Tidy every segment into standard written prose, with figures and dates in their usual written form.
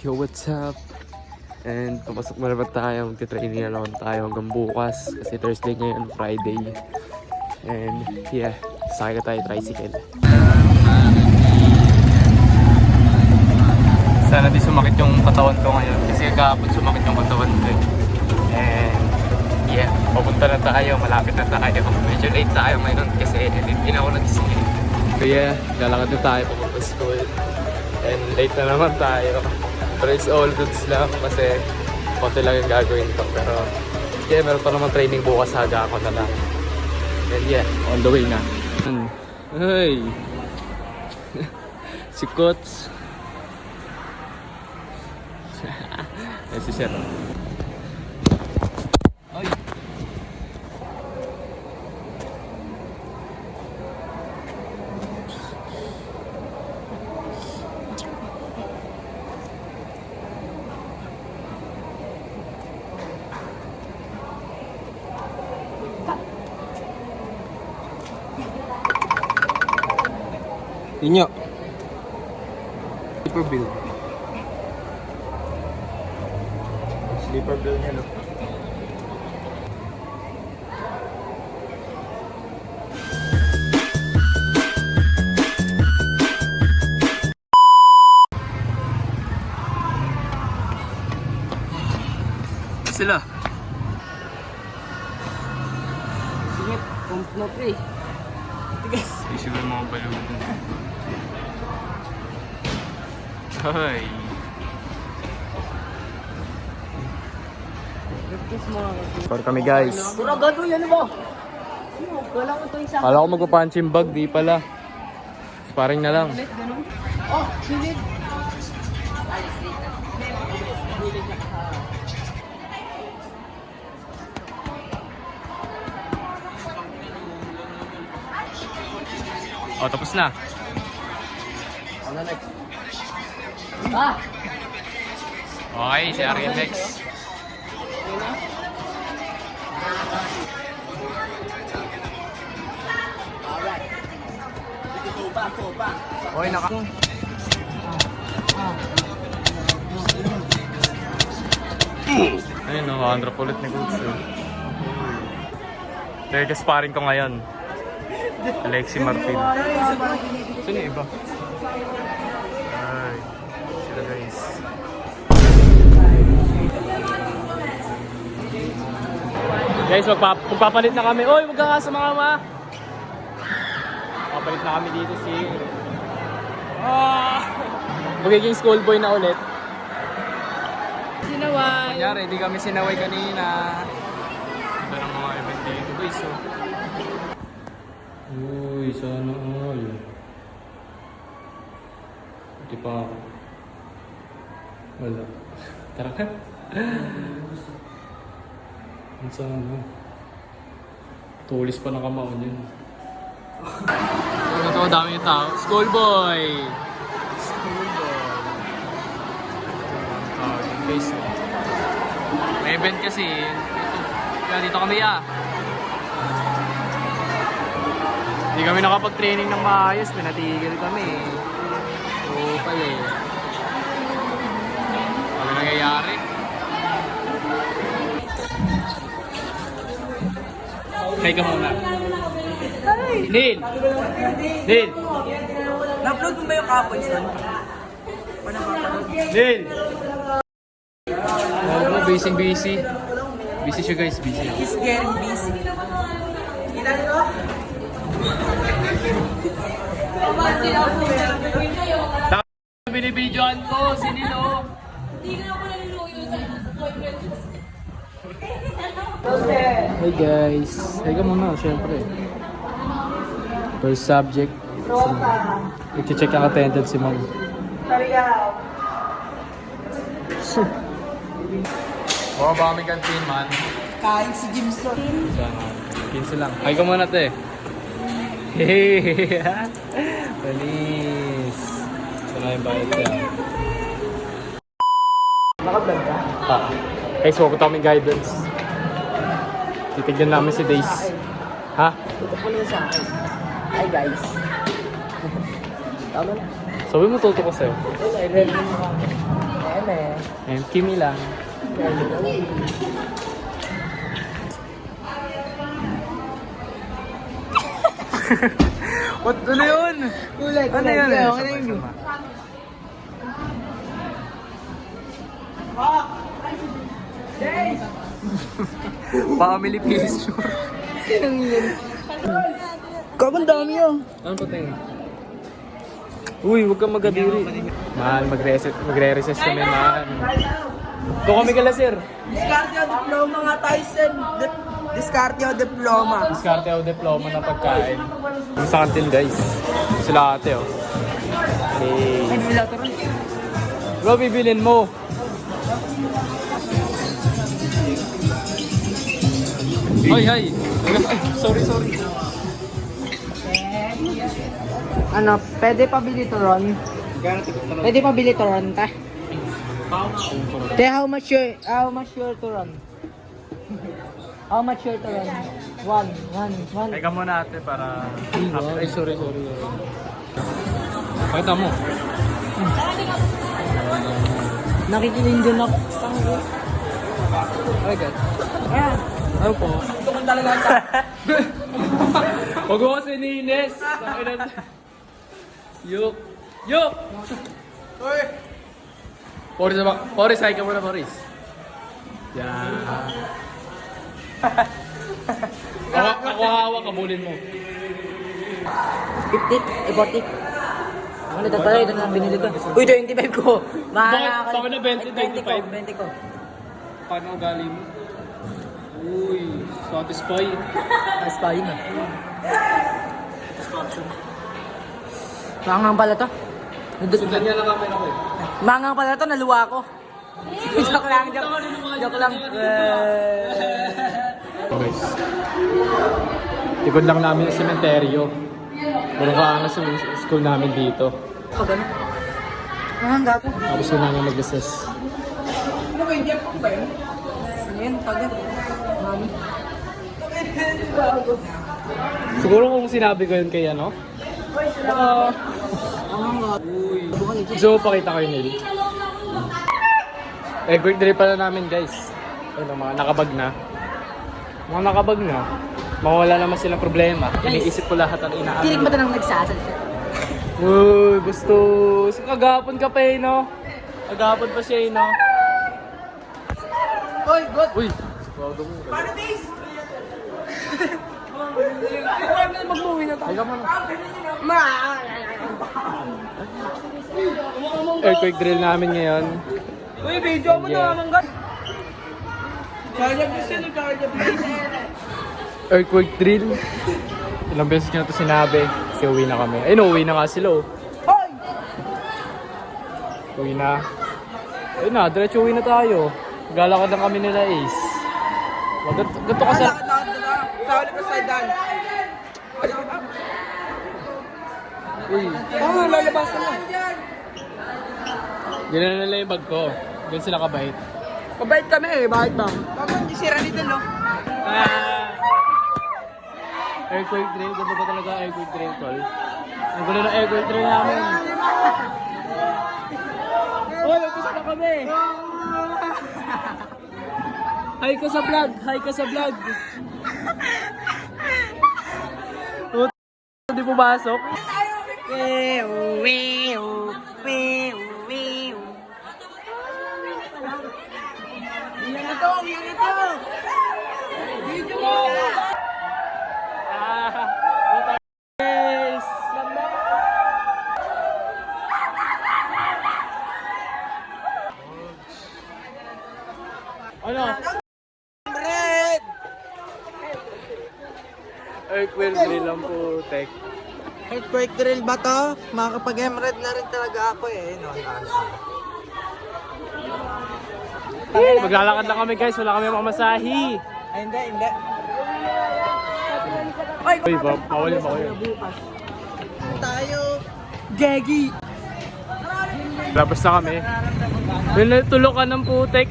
Yo, what's up? And papasok na naman tayo, magti-training na naman tayo hanggang bukas kasi Thursday ngayon, Friday. And yeah, sakay na tayo tricycle. Sana di sumakit yung katawan ko ngayon kasi kahapon sumakit yung katawan ko. And yeah, papunta na tayo, malapit na tayo. Medyo late tayo ngayon kasi hindi na ako nagising. So yeah, lalakad na tayo papunta school. And late na naman tayo. Pero it's all goods lang kasi konti lang yung gagawin ko. Pero yeah, meron pa naman training bukas, haga ako na lang. And yeah, on the way na. Hey! Si Kots. Ay, si Sir. Ay! Inyo. Sleeper bill. Sleeper bill niya, no? Sila. Sige, pump mo pre. Tigas. Issue yung mga balutin. Hoy! Para kami guys. Buragado yan mo. Wala ko ito isa. Kala ko magpa-punching bag, di pala. Sparring na lang. Ganun. Oh, silid. Oh, tapos na. Ano next? Ah! Okay, si Ariel next. Alright. Go back, go back. Okay, naka... Ayun, no, 100 ulit ni Goods. Kaya ka-sparring ko ngayon. Alexi Martin. Sino yung iba? Ay, sila guys. Guys, magpapalit na kami. Oy, huwag ka nga sumama. Magpapalit na kami dito si... Magiging schoolboy na ulit. Sinaway. Kunyari, di kami sinaway kanina. Ito ng mga event dito guys. So. Uy, sana all. Hindi pa ako. Wala. Tara ka. Ang sana. Tulis pa ng kamaon yun. Ano to, dami yung tao. Schoolboy! Schoolboy. Guys, may event kasi. Kaya dito kami Hindi kami nakapag-training ng maayos, pinatigil kami. Oo pala eh. Ano nangyayari? Hi ka muna. Hi! Neil! Neil! Na-upload mo ba yung kapoy son? Paano mapapanood? Neil! Oh, busy. Busy siya guys, busy. He's getting busy. Kita nyo? Binibidyoan ko, si Nilo. Hindi na ako naluluyo sa boyfriend ko. Hey guys, hey ka muna, syempre. First subject. I-check ang attendance si Ma'am. Baka ba kami canteen man? Kain si Jimson. Sana, 15 lang. Ay ka muna te. Hey! Panis! Sana yung bayad siya. Naka-vlog ka? Guys, huwag kami guidance. Titignan namin si Days. Ha? Ito po na sa akin. Hi guys. Tama na. Sabi mo tuto ko sa'yo. Wala, i-ready mo ako. Ayan eh. And Kimi lang. What? Ano yun? Ano yun? Family picture. Kabang dami yun. Ano pa tayo? Uy, huwag kang magadiri. Man, magre-recess kami, man. Ito kami kala, sir. Discarte o diploma nga tayo, Sen. Discarte o diploma. Diskarte o diploma ng pagkain. Yung sa kantin, guys. Sila ate, oh. Hey. Bro, bibilin mo. Ay, ay. Ay, sorry. Ano, pwede pabili to Ron? Pwede pabili to Ron, ta? Te, how much your to Ron? How much your to Ron? One. Teka muna ate para... Ay, sorry. Pakita mo. Nakikinig din ako. Ay, God. Ayan. Ano po? Gusto ko talaga ito. Huwag mo kasi ni Ines. Yuk! Uy! Boris, hay ka muna, Boris. Yan. Ako hawak, kabulin mo. 50, 40. Ano ito tayo? Ito na lang binili ko. Uy, 25 ko. Mahal Bakit na 20, 20 ko. Paano ugali mo? Uy, satisfy. Aspire na. Mangang pala to. Sundan niya lang kami ako eh. Mangang pala to, naluwa ko. Joke lang. Guys, tikod lang namin sa sementeryo. Puro kaangas sa school namin dito. Pag ano? Mangang gato. Tapos yun namin mag-assess. Ano ba yung Jeff ba yun? Ano yun? Taga. Mami. Siguro kung sinabi ko yun kay ano? Gusto mo pakita kayo nil? Quick drill pala namin guys. Ano, mga nakabag na. Mawala naman silang problema. Iniisip ko lahat ang inaaral. Kilig ba ito nang nagsasal siya? Uy, gusto. So, kagapon ka pa eh, no? Kagapon pa siya eh, no? Uy, good! Uy! Bago mo. Paano this? Mag-uwi na tayo. Ay, kamo na. Quick drill namin ngayon. Uy, video mo Yeah. na naman gan. Kaya gusto ni Kaya Earthquake drill. Ilang beses ko na ito sinabi. Kasi uwi na kami. Ay, no, uwi na nga sila, oh. Hoy! Uwi na. Ayun na, diretso uwi na tayo. Galakad lang kami nila, Ace. Ganto ka sa... Sa ulit ka sa dan. Uy, Oo, lalabasan mo. gano'n na nila yung bag ko. Ganun sila kabait. Kabait kami eh, bakit ba? Bakit hindi sira nito, no? Earthquake drill, ganda ba talaga earthquake drill, tol? Ang gulo na earthquake drill namin. Uy, umpisa na kami! Hi ka sa vlog! Hindi pumasok. Yan ito! Video mo! Yes! Ano? Red! Earthquake drill lang po, Tek. Earthquake drill ba to? Makakapag-emerald na rin talaga ako eh. No, Maglalakad lang kami guys, wala kami mamasahi. Ay, hindi. Uy, bawal yun. Tayo! Gagi! Labas na kami. Tulokan ng putek.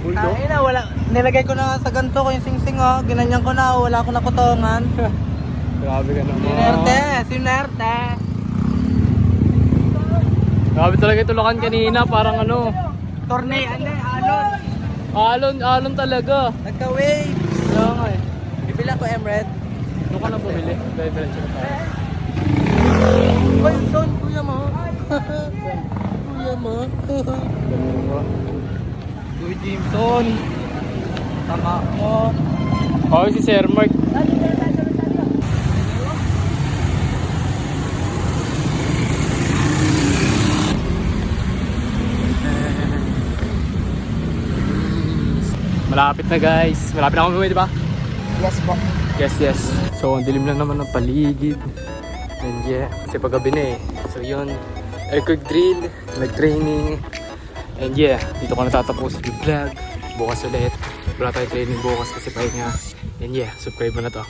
Buldo? Ay na, wala. Nilagay ko na sa ganito ko yung sing-sing oh. Ginanyan ko na, wala akong nakutongan. Grabe ka naman. Sinerte! Grabe talaga yung tulokan kanina, parang ano. Alon talaga. Nagka-wave. Kaya nga eh. Bibili ako Emred. Doon ka na bumili. Diretso na tayo. Uy, son, kuya mo. Kuya mo. Kuya Jameson. Tama mo. Okay, si Sir Mark. Malapit na guys. Malapit na kami, di ba? Yes po. Yes. So, ang dilim lang naman ng paligid. And yeah, kasi paggabi na eh. So yun, aircraft drill, nag-training. And yeah, dito ko natatapos yung vlog. Bukas ulit. Wala tayo training bukas kasi pahinga. And yeah, subscribe mo na to.